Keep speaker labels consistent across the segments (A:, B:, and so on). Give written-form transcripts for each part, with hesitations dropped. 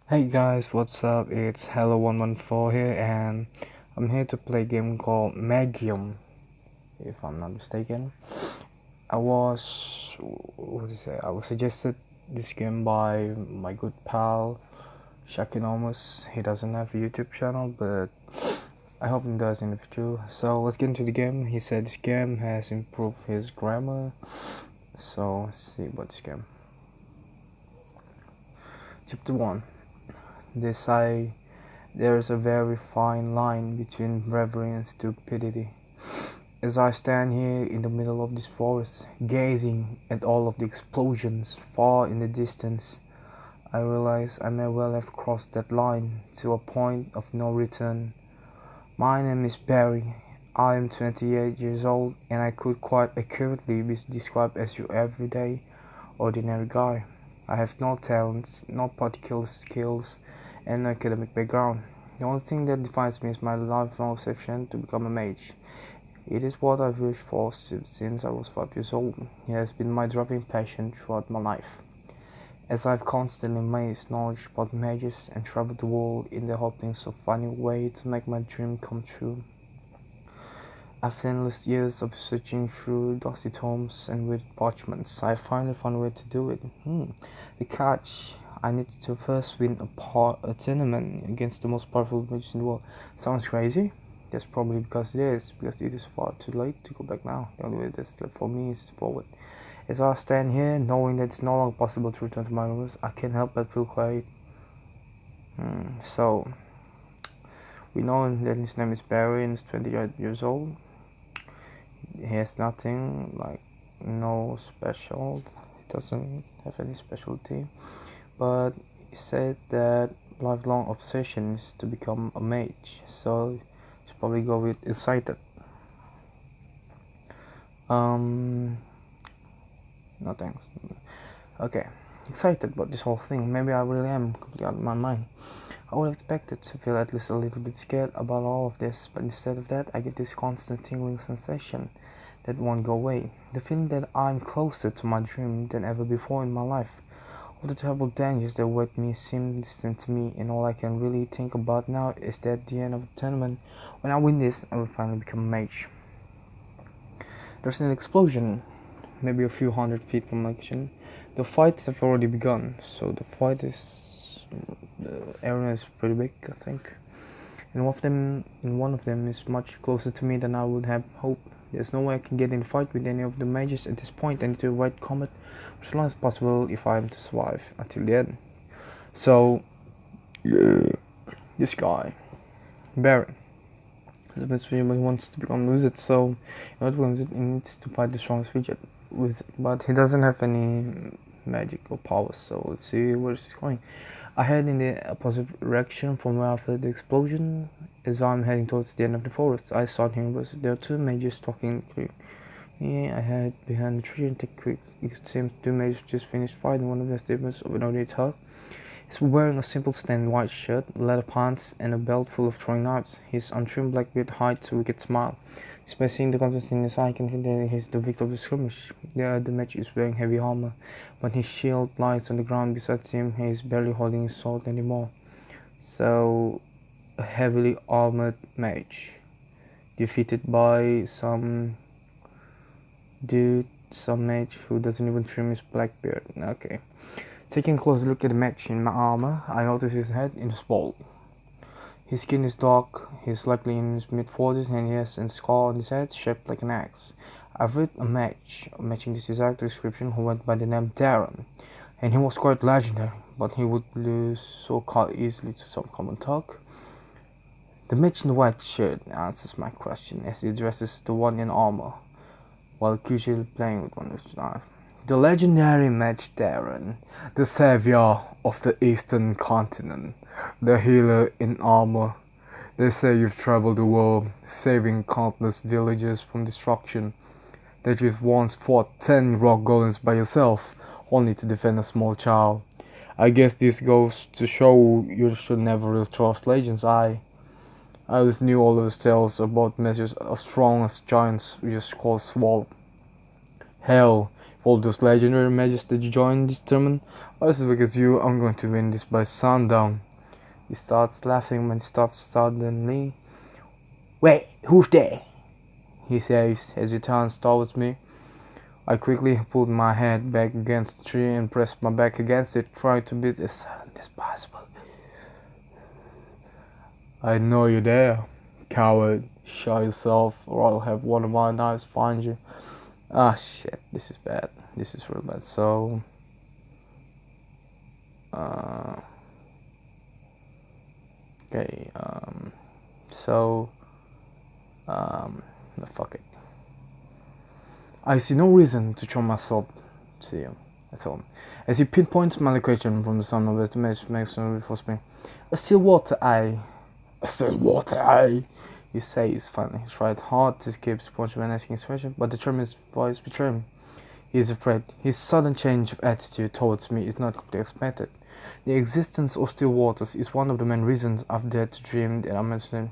A: Hey guys, what's up? It's Hello114 here, and I'm here to play a game called Magium, if I'm not mistaken. I was suggested this game by my good pal Shakinomus. He doesn't have a YouTube channel, but I hope he does in the future. So let's get into the game. He said this game has improved his grammar. So let's see about this game. Chapter 1. They say there is a very fine line between bravery and stupidity. As I stand here in the middle of this forest, gazing at all of the explosions far in the distance, I realize I may well have crossed that line to a point of no return. My name is Barry. I am 28 years old, and I could quite accurately be described as your everyday, ordinary guy. I have no talents, no particular skills, and no academic background. The only thing that defines me is my lifelong obsession to become a mage. It is what I've wished for since I was 5 years old. It has been my driving passion throughout my life, as I've constantly amassed knowledge about mages and traveled the world in the hopes of finding a way to make my dream come true. After endless years of searching through dusty tomes and weird parchments, I finally found a way to do it. The catch: I needed to first win a tournament against the most powerful mages in the world. Sounds crazy? That's probably because it is far too late to go back now. The only way that's left for me is to forward. As I stand here, knowing that it's no longer possible to return to my roots, I can't help but feel quite. So, we know that his name is Barry and he's 28 years old. He has nothing, like, no special. He doesn't have any specialty. But he said that lifelong obsession is to become a mage. So, should probably go with excited. No thanks. Okay, excited about this whole thing. Maybe I really am completely out of my mind. I would expect it to feel at least a little bit scared about all of this, but instead of that, I get this constant tingling sensation that won't go away. The feeling that I'm closer to my dream than ever before in my life. All the terrible dangers that await me seem distant to me, and all I can really think about now is that at the end of the tournament, when I win this, I will finally become a mage. There's an explosion, maybe a few hundred feet from my kitchen. The fights have already begun, so the area is pretty big, I think. And one of them is much closer to me than I would have hoped. There's no way I can get in a fight with any of the mages at this point. I need to avoid combat as long as possible if I am to survive until the end. So, this guy, Baron, the best he wants to become wizard. So, in order to become wizard, he needs to fight the strongest wizard. But he doesn't have any magic or powers. So let's see where this is going. I head in the opposite direction from where I felt the explosion. As I'm heading towards the end of the forest, I saw him. There are two mages talking. I hid behind the tree and take quick. It seems two mages just finished fighting. One of the statements of an ordinary talk. He's wearing a simple stained white shirt, leather pants, and a belt full of throwing knives. His untrimmed black beard hides a wicked smile. Just by seeing the confidence in his eye, I can think that he's the victor of the skirmish. The mage is wearing heavy armor. When his shield lies on the ground beside him, he is barely holding his sword anymore. So, a heavily armored mage, defeated by some mage who doesn't even trim his black beard. Okay. Taking a close look at the mage in my armor, I notice his head is bald. His skin is dark, he's likely in his mid-40s, and he has a scar on his head shaped like an axe. I've read a mage matching this exact description who went by the name Darren, and he was quite legendary, but he would lose so easily to some common talk. The mage in the white shirt answers my question as he addresses the one in armor, while casually playing with one of his knife. The legendary mage Darren, the savior of the eastern continent, the healer in armor. They say you've traveled the world, saving countless villages from destruction, that you've once fought 10 rock golems by yourself, only to defend a small child. I guess this goes to show you should never really trust legends. I always knew all those tales about measures as strong as giants we just call swallow. Hell, All those legendary mages that you joined this tournament, also because you, I'm going to win this by sundown. He starts laughing when he stops suddenly. Wait, who's there? He says as he turns towards me. I quickly pulled my head back against the tree and pressed my back against it, trying to be as silent as possible. I know you're there, coward. Show yourself, or I'll have one of my knives find you. Ah, shit, this is bad. This is real bad. So, okay, no, fuck it. I see no reason to show myself to you. I told him. As he pinpoints my location from the sun of the mage makes me before spring. A still water eye. A still water eye. You say he's funny. He's tried hard to escape his punch when asking his question, but the German's voice betrayed him. He is afraid. His sudden change of attitude towards me is not completely expected. The existence of still waters is one of the main reasons I've dared to dream that I mentioned.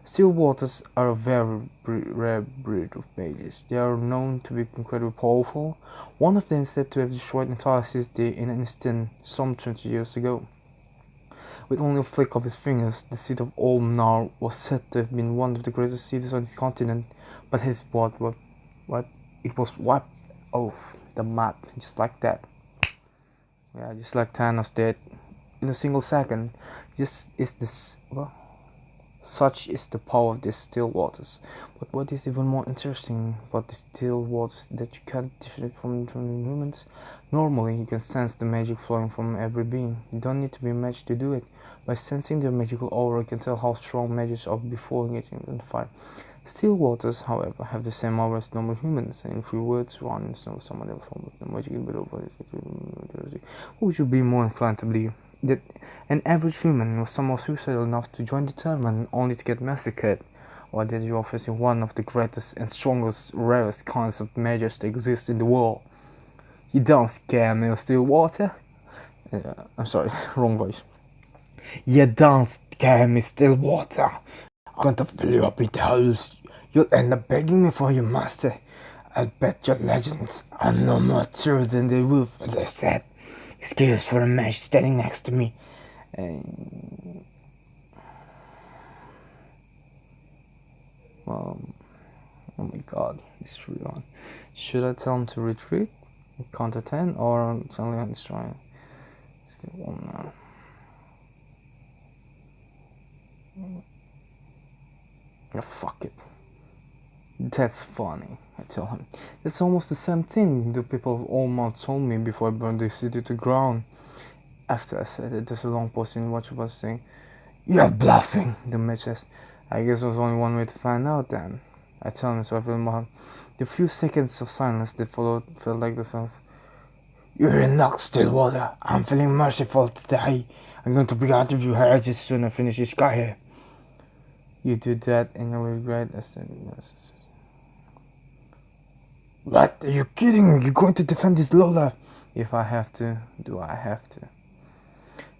A: Still waters are a very rare breed of mages. They are known to be incredibly powerful. One of them is said to have destroyed an entire city in an instant some 20 years ago. With only a flick of his fingers, the city of Olmnar was said to have been one of the greatest cities on this continent, but his what? It was wiped off the map, just like that. Yeah, just like Thanos did in a single second. Such is the power of these still waters. But what is even more interesting about the still waters is that you can't differentiate from humans. Normally, you can sense the magic flowing from every being. You don't need to be a mage to do it. By sensing their magical aura, you can tell how strong mages are before engaging in the fight. Still waters, however, have the same aura as normal humans, and if we were to run into someone else from the magical bit of who would you be more inclined to believe? That an average human was somehow suicidal enough to join the tournament only to get massacred, or that you are facing one of the greatest and strongest, rarest kinds of mages that exist in the world. You don't scare me with still water. I'm sorry, wrong voice. You don't scare me, still water. I'm going to fill you up with holes. You'll end up begging me for your master. I'll bet your legends are no more true than the wolf, as I said. Excuse for a mage standing next to me. Well, oh my god, it's really on. Should I tell him to retreat? Counter 10 or suddenly on destroy? Still one now. Yeah, fuck it. That's funny, I tell him. It's almost the same thing the people of Allmouth told me before I burned the city to ground. After I said it, there's a long pause in what you was saying. You're bluffing, the mage says. I guess there was only one way to find out then. I tell him, so I feel more. The few seconds of silence that followed felt like the sounds. You're in luck, Stillwater. I'm feeling merciful today. I'm going to be out of your hair just soon I finish this guy here. You do that and you'll regret. I said, what? Are you kidding me? You're going to defend this Lola? If I have to, do I have to?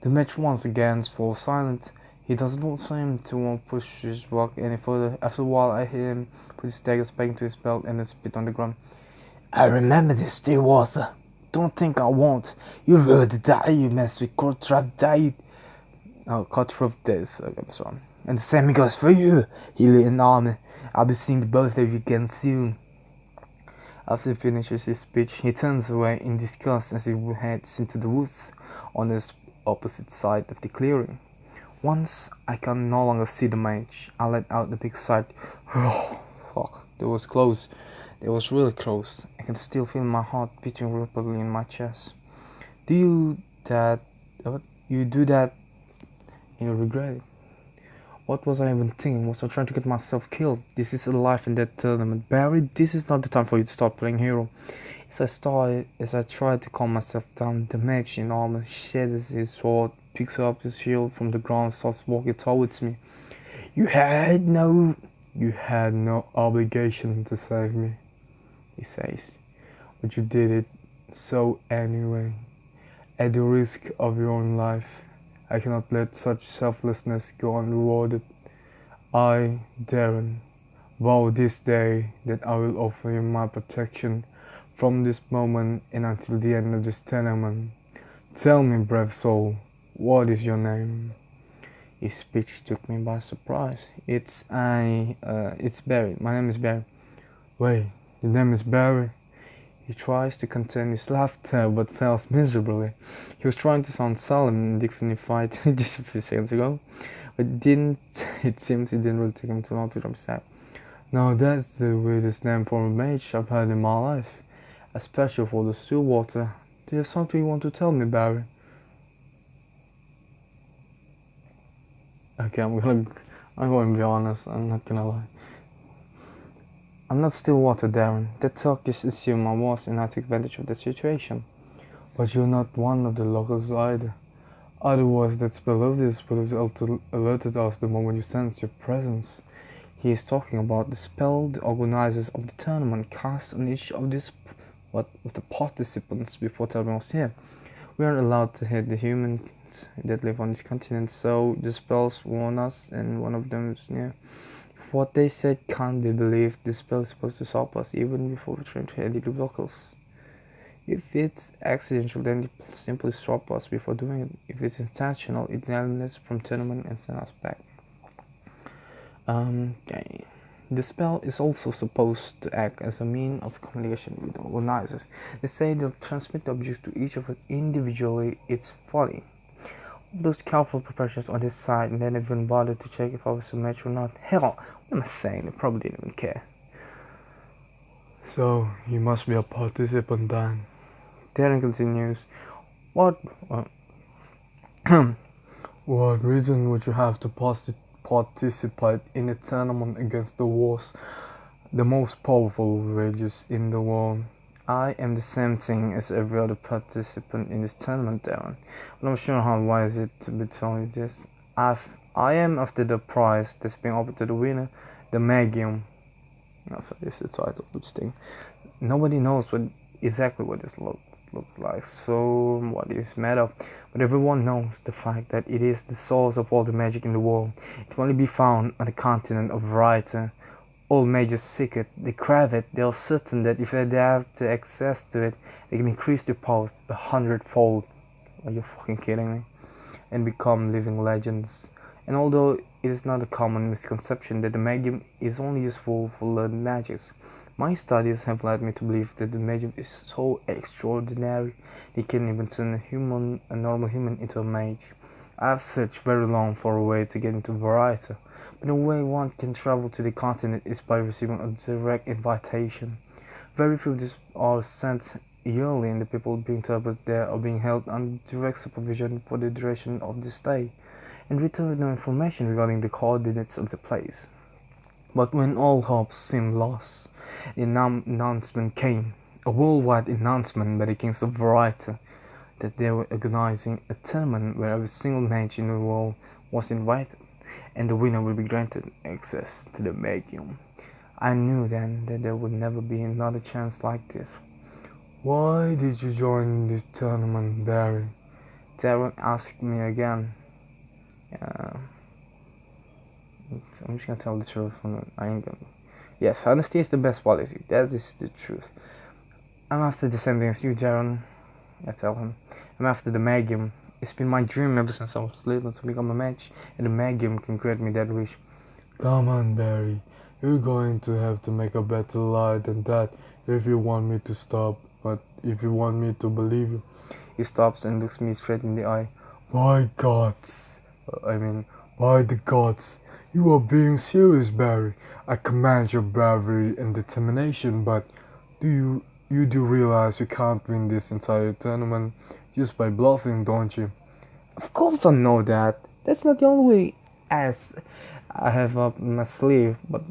A: The match once again falls silent. He doesn't want him to push his rock any further. After a while, I hear him put his daggers back into his belt and then spit on the ground. I remember this, Stillwater. Don't think I won't. You'll really die, you mess with Cutthroat died. Oh, Cutthroat death. Okay, I'm sorry. And the same goes for you, Healy and Army. I'll be seeing the both of you again soon. After he finishes his speech, he turns away in disgust as he heads into the woods on the opposite side of the clearing. Once I can no longer see the mage, I let out the big sigh. Oh, fuck, that was close. It was really close. I can still feel my heart beating rapidly in my chest. Do you that? What? You do that? You regret it? What was I even thinking? Was I trying to get myself killed? This is a life and death tournament. Barry, this is not the time for you to start playing hero. As I tried to calm myself down, the mage in armor sheds his sword, picks up his shield from the ground, starts walking towards me. You had no obligation to save me, he says, but you did it so anyway, at the risk of your own life. I cannot let such selflessness go unrewarded. I, Darren, vow this day that I will offer you my protection from this moment and until the end of this tournament. Tell me, brave soul, what is your name? His speech took me by surprise. It's Barry. My name is Barry. Wait, your name is Barry? He tries to contain his laughter but fails miserably. He was trying to sound solemn and dignified just a few seconds ago, but it seems it didn't really take him too long to drop his hat. Now that's the weirdest name for a mage I've heard in my life, especially for the still water. Do you have something you want to tell me, Barry? Okay, I'm going to be honest, I'm not gonna lie. I'm not Stillwater, Darren. That talk just assumed I was and I took advantage of the situation. But you're not one of the locals either. Otherwise, that spell of this would have alerted us the moment you sensed your presence. He is talking about the spell the organizers of the tournament cast on each of the participants before the tournament was here. We aren't allowed to hit the humans that live on this continent, so the spells warn us, and one of them is near. What they said can't be believed. This spell is supposed to stop us even before we try to edit the locals. If it's accidental, then it simply stop us before doing it. If it's intentional, it eliminates from tournament and sends us back. Okay. The spell is also supposed to act as a means of communication with the organizers. They say they'll transmit the objects to each of us individually. It's funny. Those careful preparations on this side, and then even bothered to check if I was a match or not. Hell, what am I saying? They probably didn't even care. So, you must be a participant then. Darren continues. What what reason would you have to participate in a tournament against the most powerful rages in the world? I am the same thing as every other participant in this tournament, Darren. I'm not sure how wise it to be telling you this. I am after the prize that's being offered to the winner, the Magium. No, so this is the title of this thing. Nobody knows exactly what this looks like, so what is made of. But everyone knows the fact that it is the source of all the magic in the world. It can only be found on the continent of Variety. All mages seek it, they crave it, they are certain that if they have the access to it, they can increase their powers 100-fold. Are you fucking kidding me? And become living legends. And although it is not a common misconception that the Magium is only useful for learned magics, my studies have led me to believe that the Magium is so extraordinary it can even turn a normal human into a mage. I have searched very long for a way to get into Variety. But the way one can travel to the continent is by receiving a direct invitation. Very few of these are sent yearly, and the people being traveled there are being held under direct supervision for the duration of the stay, and return with no information regarding the coordinates of the place. But when all hopes seemed lost, an announcement came, a worldwide announcement by the kings of Variety, that they were organizing a tournament where every single mage in the world was invited, and the winner will be granted access to the Magium. I knew then that there would never be another chance like this. Why did you join this tournament, Barry? Darren asked me again. I'm just gonna tell the truth. Yes, honesty is the best policy. That is the truth. I'm after the same thing as you, Darren. I tell him. I'm after the Magium. It's been my dream ever since I was little to become a mage, and the Magium can grant me that wish. Come on, Barry. You're going to have to make a better lie than that if you want me to stop, but if you want me to believe you. He stops and looks me straight in the eye. By gods. By the gods. You are being serious, Barry. I commend your bravery and determination, but you do realize you can't win this entire tournament just by bluffing, don't you? Of course I know that. That's not the only way as I have up my sleeve. But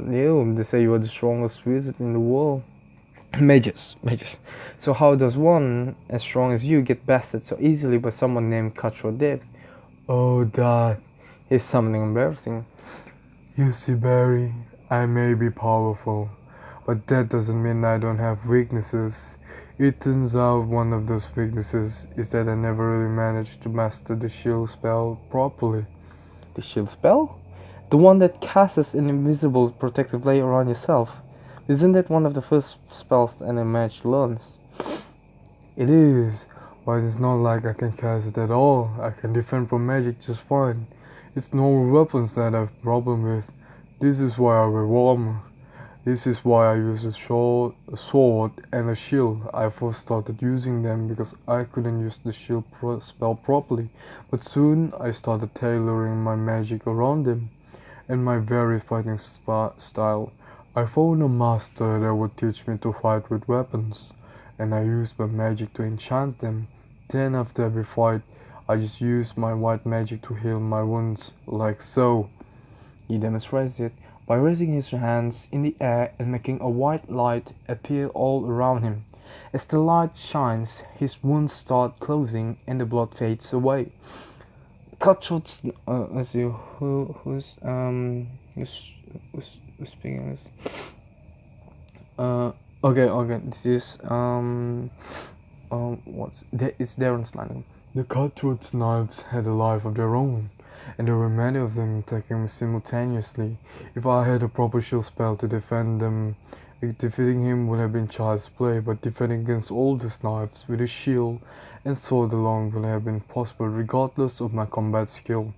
A: you, they say you are the strongest wizard in the world. Mages. So how does one as strong as you get bested so easily by someone named Cutthroat Dave? Oh, that is something embarrassing. You see, Barry, I may be powerful, but that doesn't mean I don't have weaknesses. It turns out one of those weaknesses is that I never really managed to master the shield spell properly. The shield spell? The one that casts an invisible protective layer around yourself. Isn't that one of the first spells any mage learns? It is, but it's not like I can cast it at all. I can defend from magic just fine. It's normal weapons that I have problem with. This is why I wear armor. This is why I use a sword and a shield. I first started using them because I couldn't use the shield spell properly, but soon I started tailoring my magic around them and my various fighting style. I found a master that would teach me to fight with weapons, and I used my magic to enchant them. Then after every fight, I just used my white magic to heal my wounds, like so. He demonstrates it by raising his hands in the air and making a white light appear all around him. As the light shines, his wounds start closing and the blood fades away. Cutthroats, let's see, who's speaking this? Okay, this is, it's Darren's line. The Cutthroat's knives had a life of their own, and there were many of them attacking me simultaneously. If I had a proper shield spell to defend them, defeating him would have been child's play, but defending against all these knives with a shield and sword alone would have been possible regardless of my combat skill.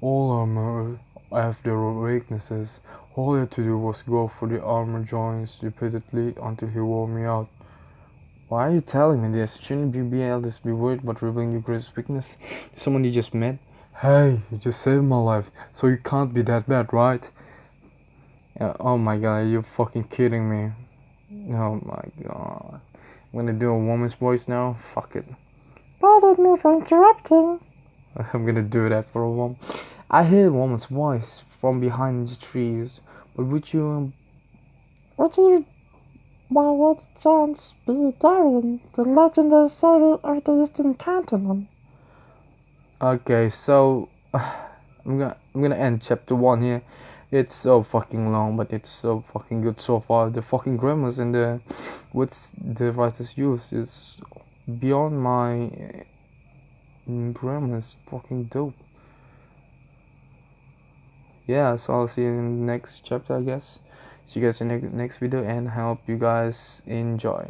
A: All armor have their weaknesses. All I had to do was go for the armor joints repeatedly until he wore me out. Why are you telling me this? Shouldn't you be able to be worried about revealing your greatest weakness? Someone you just met? Hey, you just saved my life, so you can't be that bad, right? Oh my god, you're fucking kidding me. Oh my god. I'm gonna do a woman's voice now? Fuck it.
B: Pardon me for interrupting.
A: I'm gonna do that for a woman. I hear a woman's voice from behind the trees, but would you
B: by any chance be Doin, the legendary sailor of the Eastern Continent?
A: Okay, so I'm gonna end chapter 1 here. It's so fucking long, but it's so fucking good so far. The fucking grammars and the what's the writers use is beyond my grammar. Is fucking dope. Yeah, so I'll see you in the next chapter, I guess. See you guys in the next video, and I hope you guys enjoy.